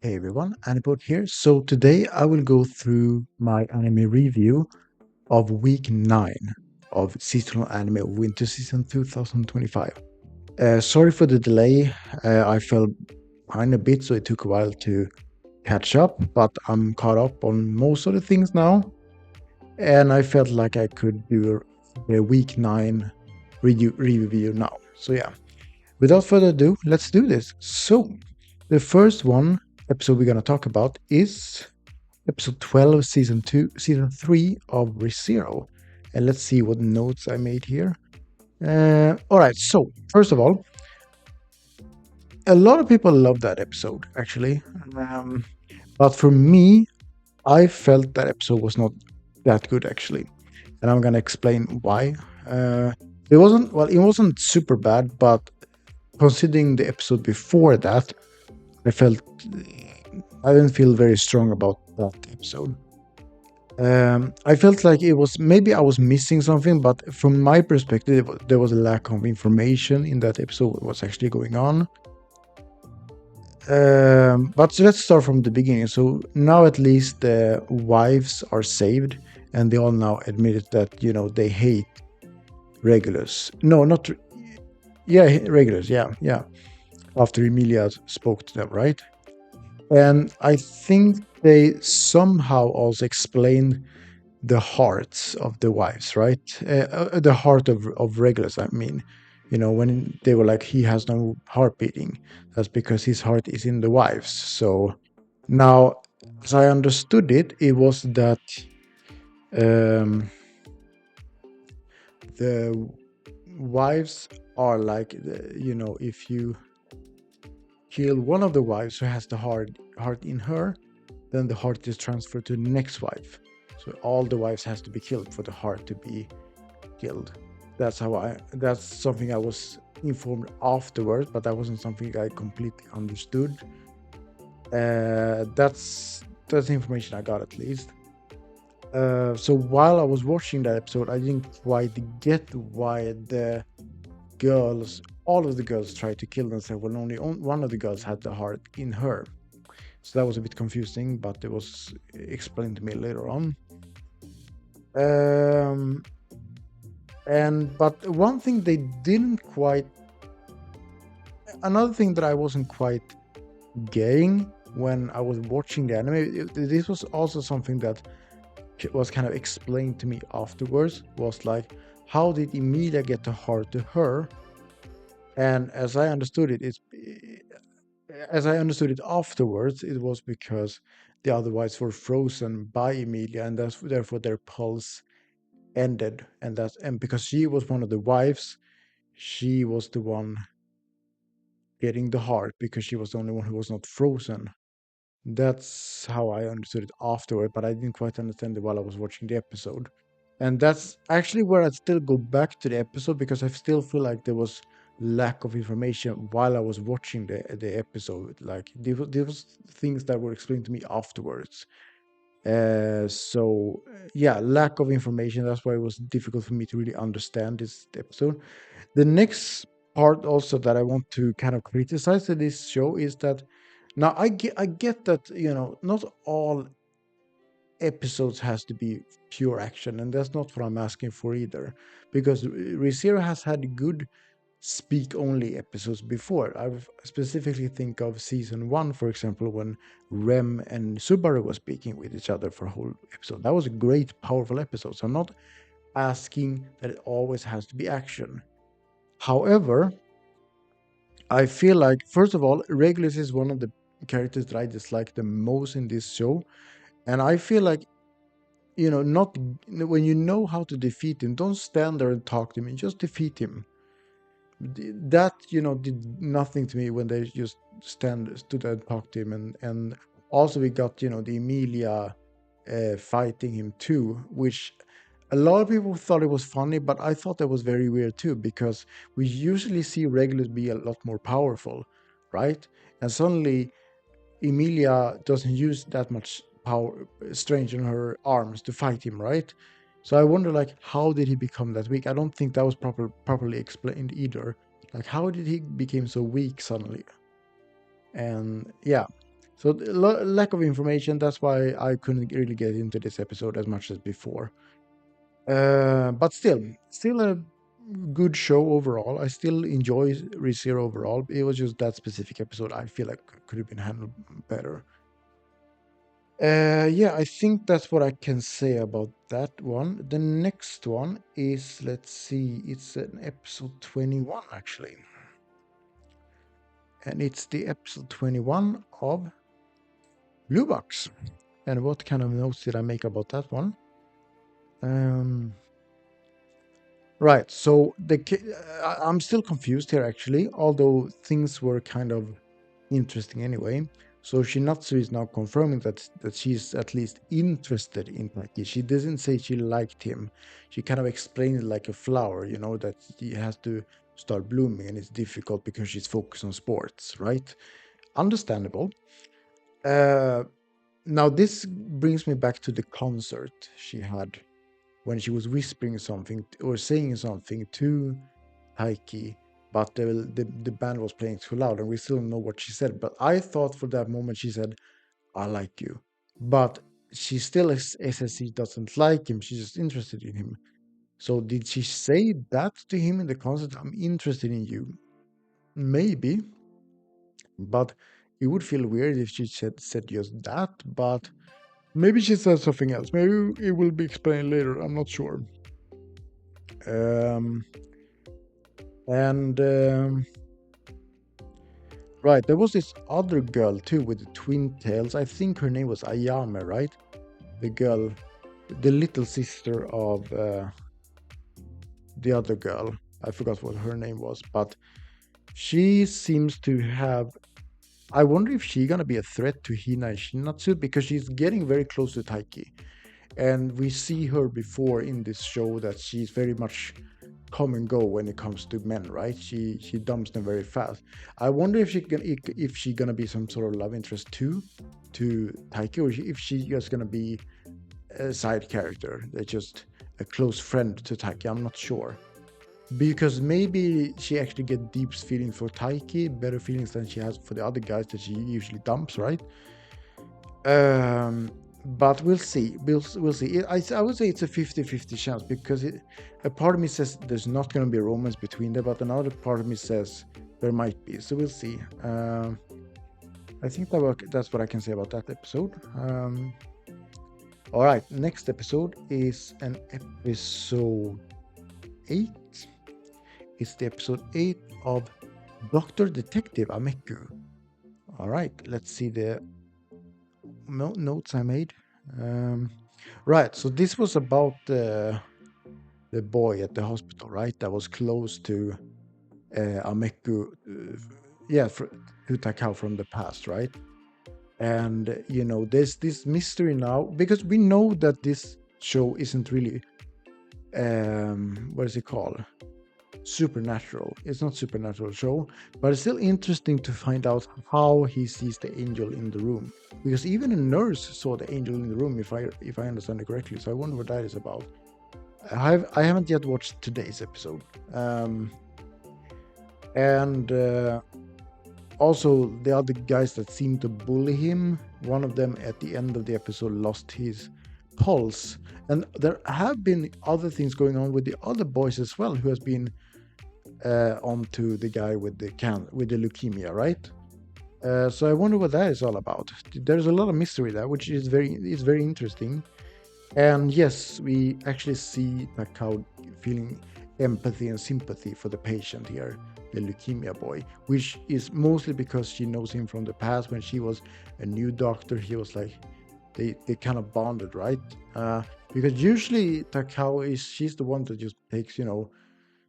Hey everyone, Anipod here. So today I will go through my anime review of week 9 of seasonal anime of winter season 2025. Sorry for the delay. I fell behind a bit, so it took a while to catch up, but I'm caught up on most of the things now. And I felt like I could do the week 9 review now. So yeah, without further ado, let's do this. So the first episode we're going to talk about is episode 12, season 3 of ReZero. And let's see what notes I made here. All right, so first of all, a lot of people love that episode, actually. But for me, I felt that episode was not that good, actually. And I'm going to explain why. It wasn't super bad, but considering the episode before that, I didn't feel very strong about that episode. I felt like it was maybe I was missing something, but from my perspective, there was a lack of information in that episode. What's actually going on? But so let's start from the beginning. So now at least the wives are saved, and they all now admitted that they hate regulars. No, not regulars. Yeah. After Emilia spoke to them, right? And I think they somehow also explained the hearts of the wives, right? The heart of regulars, I mean. When they were like, he has no heart beating, that's because his heart is in the wives. So now, as I understood it, it was that the wives are like, if you kill one of the wives who has the heart in her, then the heart is transferred to the next wife. So all the wives has to be killed for the heart to be killed. That's something I was informed afterwards, but that wasn't something I completely understood. That's the information I got, at least. So while I was watching that episode, I didn't quite get why all of the girls tried to kill themselves when only one of the girls had the heart in her. So that was a bit confusing, but it was explained to me later on. But one thing they didn't quite, another thing that I wasn't quite getting when I was watching the anime, this was also something that was kind of explained to me afterwards, was like, how did Emilia get the heart to her? And as I understood it afterwards, it was because the other wives were frozen by Emilia, and therefore their pulse ended. And because she was one of the wives, she was the one getting the heart because she was the only one who was not frozen. That's how I understood it afterward, but I didn't quite understand it while I was watching the episode. And that's actually where I'd still go back to the episode, because I still feel like there was lack of information while I was watching the episode. Like there was things that were explained to me afterwards. Lack of information. That's why it was difficult for me to really understand this episode. The next part also that I want to kind of criticize to this show is that now I get that not all episodes has to be pure action, and that's not what I'm asking for either, because ReZero has had good speak only episodes before. I specifically think of season 1, for example, when Rem and Subaru were speaking with each other for a whole episode. That was a great, powerful episode. So I'm not asking that it always has to be action. However, I feel like, first of all, Regulus is one of the characters that I dislike the most in this show. And I feel like, not when you know how to defeat him, don't stand there and talk to him, just defeat him. That did nothing to me when they just stood there and talked to him. And also we got the Emilia fighting him too, which a lot of people thought it was funny, but I thought that was very weird too, because we usually see Regulus be a lot more powerful, right? And suddenly Emilia doesn't use that much power, strength in her arms to fight him, right? So I wonder, like, how did he become that weak? I don't think that was properly explained either. Like, how did he become so weak suddenly? And yeah, So the lack of information. That's why I couldn't really get into this episode as much as before. But still a good show overall. I still enjoy ReZero overall. It was just that specific episode I feel like could have been handled better. Yeah, I think that's what I can say about that one. The next one is, let's see, it's an episode 21 actually. And it's the episode 21 of Blue Box. And what kind of notes did I make about that one? Right. So I'm still confused here actually, although things were kind of interesting anyway. So Shinatsu is now confirming that she's at least interested in Taki. She doesn't say she liked him. She kind of explained it like a flower, that he has to start blooming and it's difficult because she's focused on sports, right? Understandable. Uh, Now this brings me back to the concert she had when she was whispering something or saying something to Taiki, but the band was playing too loud and we still don't know what she said. But I thought for that moment she said, I like you. But she still says she doesn't like him, she's just interested in him. So did she say that to him in the concert? I'm interested in you. Maybe, but it would feel weird if she said just that, but maybe she said something else. Maybe it will be explained later. I'm not sure. Um, and right, there was this other girl too with the twin tails. I think her name was Ayame, right? The girl, the little sister of the other girl. I forgot what her name was, but she seems to have. I wonder if she's gonna be a threat to Hina and Shinatsu because she's getting very close to Taiki. And we see her before in this show that she's very much come and go when it comes to men, right? She dumps them very fast. I wonder if she gonna be some sort of love interest too to Taiki, or if she's just gonna be a side character that's just a close friend to Taiki. I'm not sure. Because maybe she actually get deep feelings for Taiki, better feelings than she has for the other guys that she usually dumps, right? But we'll see. We'll see. I would say it's a 50-50 chance because a part of me says there's not going to be a romance between them, but another part of me says there might be. So we'll see. I think that's what I can say about that episode. All right, next episode is an episode 8. It's the episode 8 of Dr. Detective Ameku. All right, let's see the notes I made. Right, so this was about the boy at the hospital, right? That was close to Ameku, to Takao from the past, right? And there's this mystery now because we know that this show isn't really what is it called? Supernatural. It's not supernatural show, but it's still interesting to find out how he sees the angel in the room. Because even a nurse saw the angel in the room, if I understand it correctly. So I wonder what that is about. I haven't yet watched today's episode, and also the other guys that seem to bully him. One of them at the end of the episode lost his pulse, and there have been other things going on with the other boys as well, who has been onto the guy with the leukemia, right? So I wonder what that is all about. There's a lot of mystery there, which is very interesting. And yes, we actually see Takao feeling empathy and sympathy for the patient here, the leukemia boy, which is mostly because she knows him from the past when she was a new doctor. He was like, they kind of bonded, right? Because usually Takao she's the one that just takes,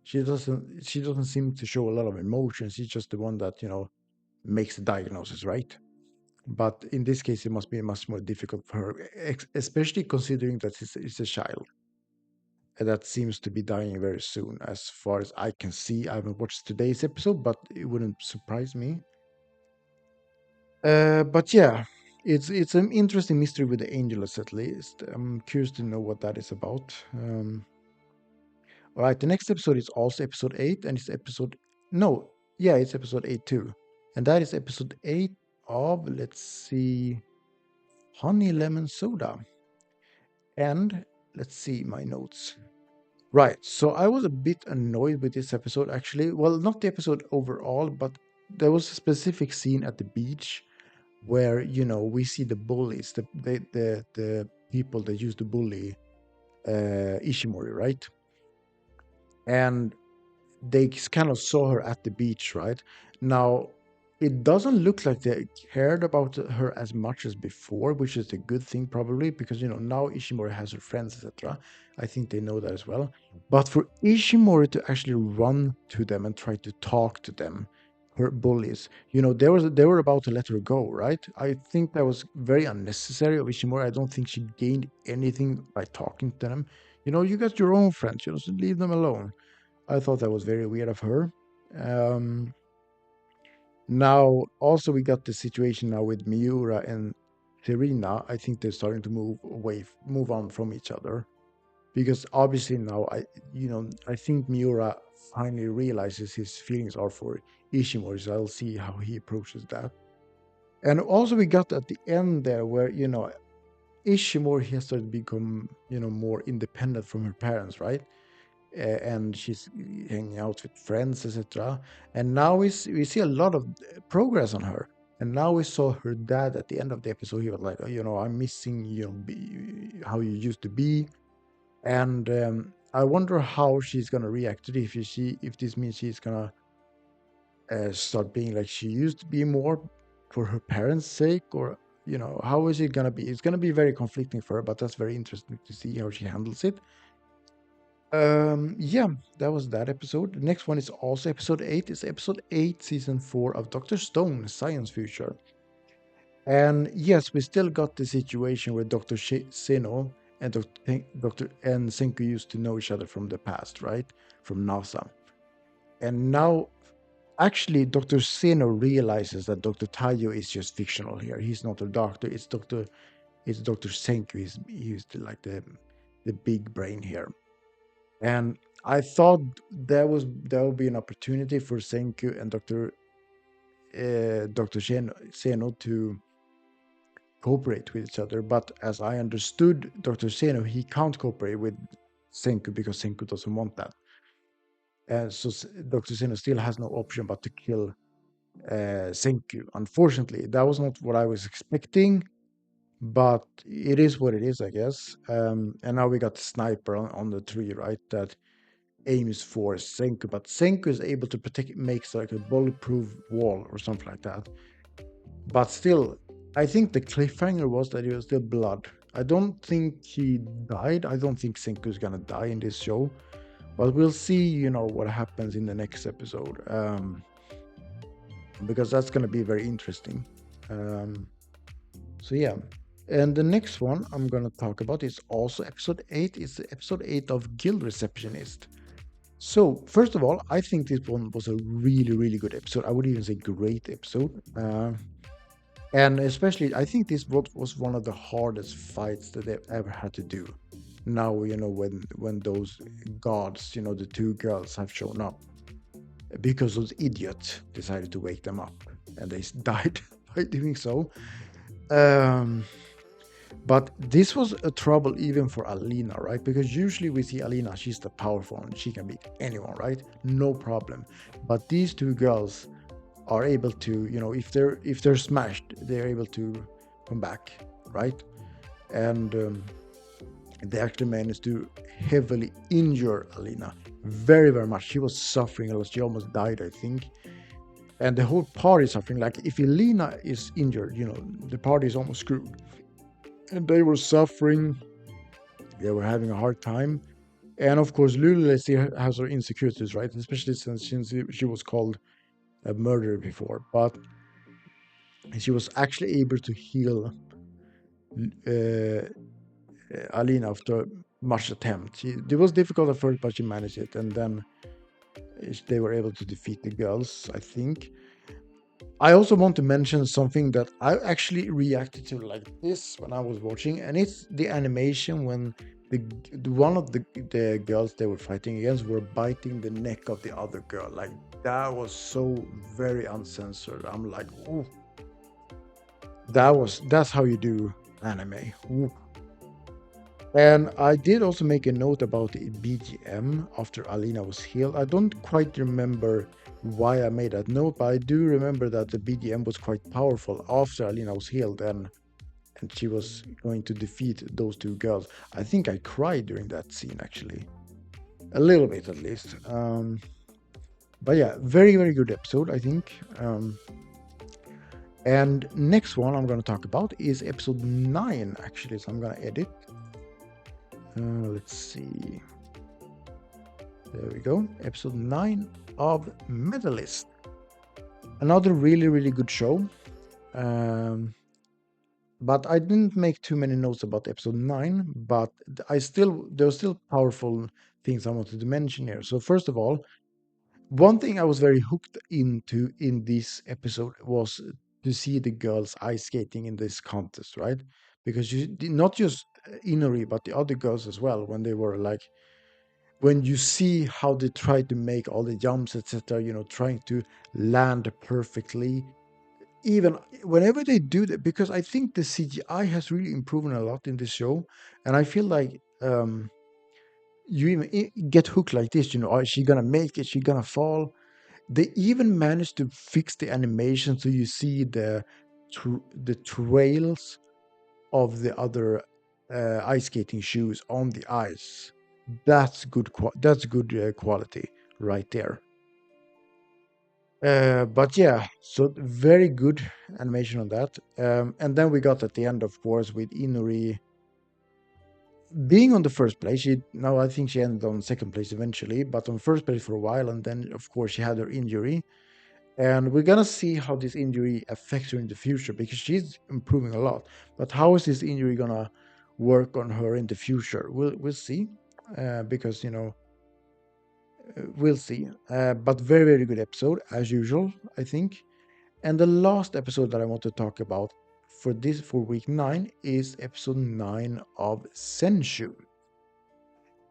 she doesn't seem to show a lot of emotions. She's just the one that makes the diagnosis, right? But in this case, it must be much more difficult for her, especially considering that it's a child that seems to be dying very soon. As far as I can see, I haven't watched today's episode, but it wouldn't surprise me. But yeah, it's an interesting mystery with the angels at least. I'm curious to know what that is about. All right, the next episode is also episode 8, and it's episode no, yeah, it's episode 8 too, and that is episode 8 of, let's see, honey lemon soda. And let's see my notes. Right, so I was a bit annoyed with this episode actually. Well, not the episode overall, but there was a specific scene at the beach where, we see the bullies, the people that used to bully Ishimori, right? And they kind of saw her at the beach, right? Now, it doesn't look like they cared about her as much as before, which is a good thing probably, because now Ishimori has her friends, etc. I think they know that as well. But for Ishimori to actually run to them and try to talk to them, her bullies, they were about to let her go, right? I think that was very unnecessary of Ishimori. I don't think she gained anything by talking to them. You got your own friends, so leave them alone. I thought that was very weird of her. Um, Now, also we got the situation now with Miura and Serena. I think they're starting to move on from each other, because obviously now I think Miura finally realizes his feelings are for Ishimori. So I'll see how he approaches that. And also we got at the end there where Ishimori has started to become more independent from her parents, right? And she's hanging out with friends, etc. And now we see a lot of progress on her. And now we saw her dad at the end of the episode. He was like, I'm missing how you used to be. And I wonder how she's gonna react to this. If this means she's gonna start being like she used to be more for her parents' sake, or how is it gonna be? It's gonna be very conflicting for her, but that's very interesting to see how she handles it. Yeah, that was that episode. The next one is also episode 8. It's episode 8, season 4 of Dr. Stone, Science Future. And yes, we still got the situation where Dr. Seno and Dr. and Senku used to know each other from the past, right? From NASA. And now, actually, Dr. Seno realizes that Dr. Taiyo is just fictional here. He's not a doctor. It's Dr. Senku. He's like the big brain here. And I thought there would be an opportunity for Senku and Dr. Seno to cooperate with each other, but as I understood Dr. Seno, he can't cooperate with Senku because Senku doesn't want that. And so Dr. Seno still has no option but to kill Senku. Unfortunately, that was not what I was expecting, but it is what it is, I guess. And now we got the sniper on the tree, right? That aims for Senku, but Senku is able to makes like a bulletproof wall or something like that. But still, I think the cliffhanger was that he was still blood. I don't think he died. I don't think Senku's gonna die in this show, but we'll see. What happens in the next episode, because that's gonna be very interesting. So yeah. And the next one I'm gonna talk about is also episode 8. It's episode 8 of Guild Receptionist. So, first of all, I think this one was a really, really good episode. I would even say great episode. And especially, I think this was one of the hardest fights that they've ever had to do. Now, when those gods, the two girls have shown up, because those idiots decided to wake them up, and they died by doing so. But this was a trouble even for Alina, right? Because usually we see Alina, she's the powerful one. She can beat anyone, right? No problem. But these two girls are able to, if they're smashed, they're able to come back, right? And they actually managed to heavily injure Alina very, very much. She was suffering a lot. She almost died, I think. And the whole party is suffering. Like if Alina is injured, the party is almost screwed. And they were suffering. They were having a hard time. And of course, Lulu has her insecurities, right? Especially since she was called a murderer before. But she was actually able to heal Alina after much attempt. It was difficult at first, but she managed it. And then they were able to defeat the girls, I think. I also want to mention something that I actually reacted to like this when I was watching, and it's the animation when one of the girls they were fighting against were biting the neck of the other girl. Like that was so very uncensored. I'm like, oh, That's how you do anime. Ooh. And I did also make a note about the BGM after Alina was healed. I don't quite remember why I made that note, but I do remember that the BGM was quite powerful after Alina was healed and she was going to defeat those two girls. I think I cried during that scene actually. A little bit at least. But yeah, very, very good episode, I think. And next one I'm going to talk about is episode 9 actually, so I'm going to edit. Let's see. There we go. Episode 9 of Medalist. Another really, really good show. But I didn't make too many notes about episode 9, but there were still powerful things I wanted to mention here. So first of all, one thing I was very hooked into in this episode was to see the girls ice skating in this contest, right? Because not just Inori, but the other girls as well, when they were like, when you see how they try to make all the jumps, etc., trying to land perfectly, even whenever they do that, because I think the CGI has really improved a lot in this show, and I feel like you even get hooked like this, is she gonna make it? She gonna fall? They even managed to fix the animation so you see the trails of the other ice skating shoes on the ice. That's good. That's good quality right there. But yeah, so very good animation on that. And then we got at the end, of course, with Inori being on the first place. Now I think she ended on second place eventually, but on first place for a while. And then, of course, she had her injury. And we're gonna see how this injury affects her in the future because she's improving a lot. But how is this injury gonna work on her in the future? We'll see, because we'll see. But very, very good episode as usual, I think. And the last episode that I want to talk about for week 9 is episode 9 of Zenshu.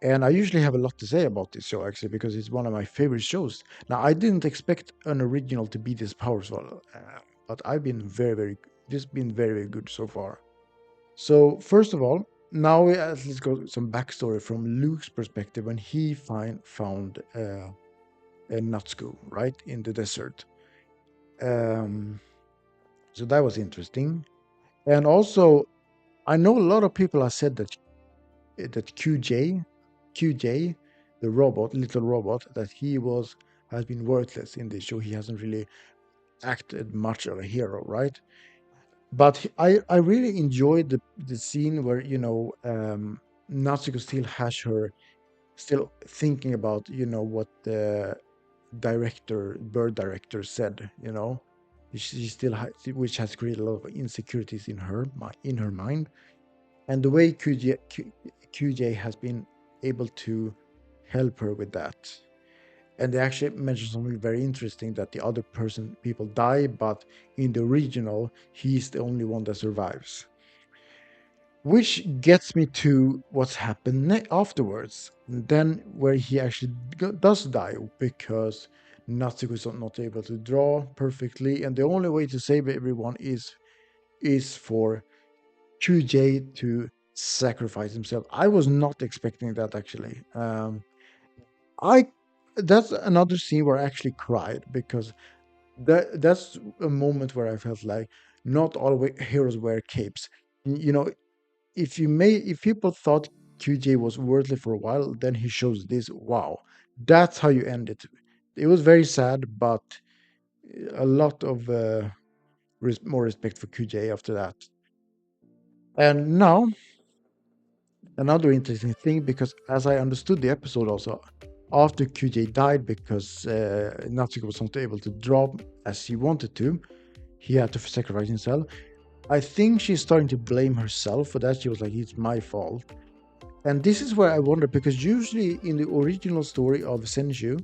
And I usually have a lot to say about this show actually because it's one of my favorite shows. Now I didn't expect an original to be this powerful, but I've been just been very, very good so far. So first of all, now let's go some backstory from Luke's perspective when he found a Natsuko right in the desert. Um, so that was interesting, and also I know a lot of people have said that QJ, the robot, little robot, that has been worthless in this show. He hasn't really acted much of a hero, right? But I really enjoyed the scene where Natsuko still has her still thinking about what the bird director said. She still which has created a lot of insecurities in her mind, and the way QJ has been able to help her with that. And they actually mentioned something very interesting that the other people die, but in the original, he's the only one that survives. Which gets me to what's happened afterwards. And then where he actually does die because Natsuko is not able to draw perfectly, and the only way to save everyone is for QJ to sacrifice himself. I was not expecting that actually. I That's another scene where I actually cried because that's a moment where I felt like not all heroes wear capes. You know, if people thought QJ was worthy for a while, then he shows this. Wow, that's how you end it. It was very sad, but a lot of more respect for QJ after that. And now another interesting thing, because as I understood the episode also, after QJ died because Natsuko was not able to draw as he wanted to, he had to sacrifice himself. I think she's starting to blame herself for that. She was like, it's my fault. And this is where I wonder, because usually in the original story of Zenshu,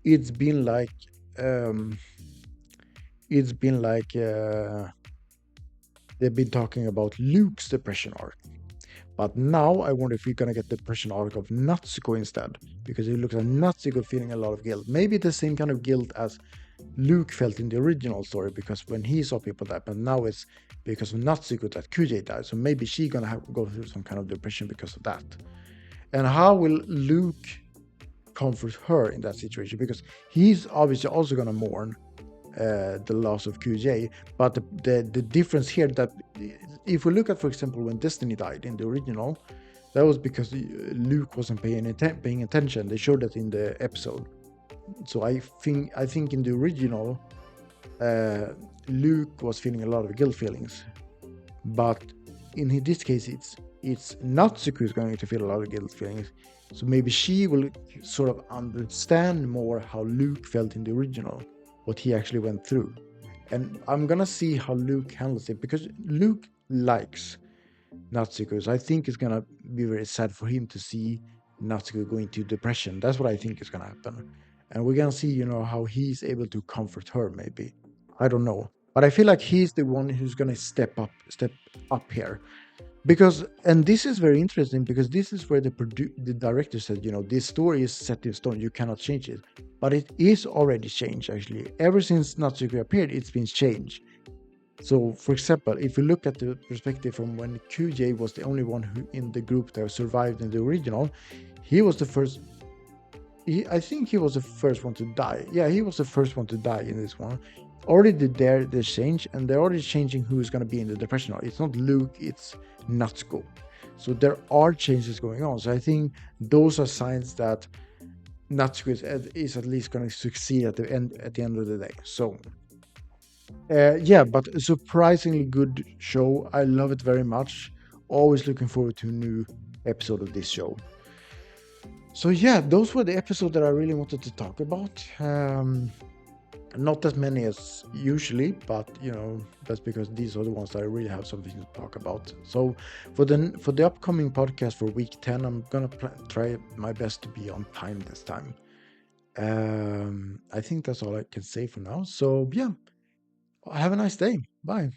it's been like, um, it's been like they've been talking about Luke's depression arc. But now I wonder if we're gonna get the depression arc of Natsuko instead, because it looks like Natsuko feeling a lot of guilt. Maybe the same kind of guilt as Luke felt in the original story, because when he saw people die, but now it's because of Natsuko that Kyujei died. So maybe she's gonna have go through some kind of depression because of that. And how will Luke comfort her in that situation? Because he's obviously also gonna mourn the loss of QJ, but the difference here that if we look at, for example, when Destiny died in the original, that was because Luke wasn't paying attention. They showed that in the episode. So I think in the original, Luke was feeling a lot of guilt feelings, but in this case, it's Natsuko who's going to feel a lot of guilt feelings. So maybe she will sort of understand more how Luke felt in the original, what he actually went through. And I'm gonna see how Luke handles it, because Luke likes Natsuko. So I think it's gonna be very sad for him to see Natsuko going to depression. That's what I think is gonna happen. And we're gonna see, how he's able to comfort her, maybe. I don't know. But I feel like he's the one who's gonna step up here. Because, and this is very interesting, because this is where the director said, this story is set in stone, you cannot change it. But it is already changed, actually. Ever since Natsuko appeared, it's been changed. So, for example, if you look at the perspective from when QJ was the only one who in the group that survived in the original, he was the first. I think he was the first one to die. Yeah, he was the first one to die in this one. Already there, they change, and they're already changing who's going to be in the depression. It's not Luke, it's Natsuko. So there are changes going on. So I think those are signs that Natsuko is at least going to succeed at the end of the day. So yeah, but a surprisingly good show. I love it very much. Always looking forward to a new episode of this show. So yeah, those were the episodes that I really wanted to talk about. Not as many as usually, but that's because these are the ones that I really have something to talk about. So for the upcoming podcast for week 10, I'm gonna try my best to be on time this time. I think that's all I can say for now. So yeah, have a nice day. Bye.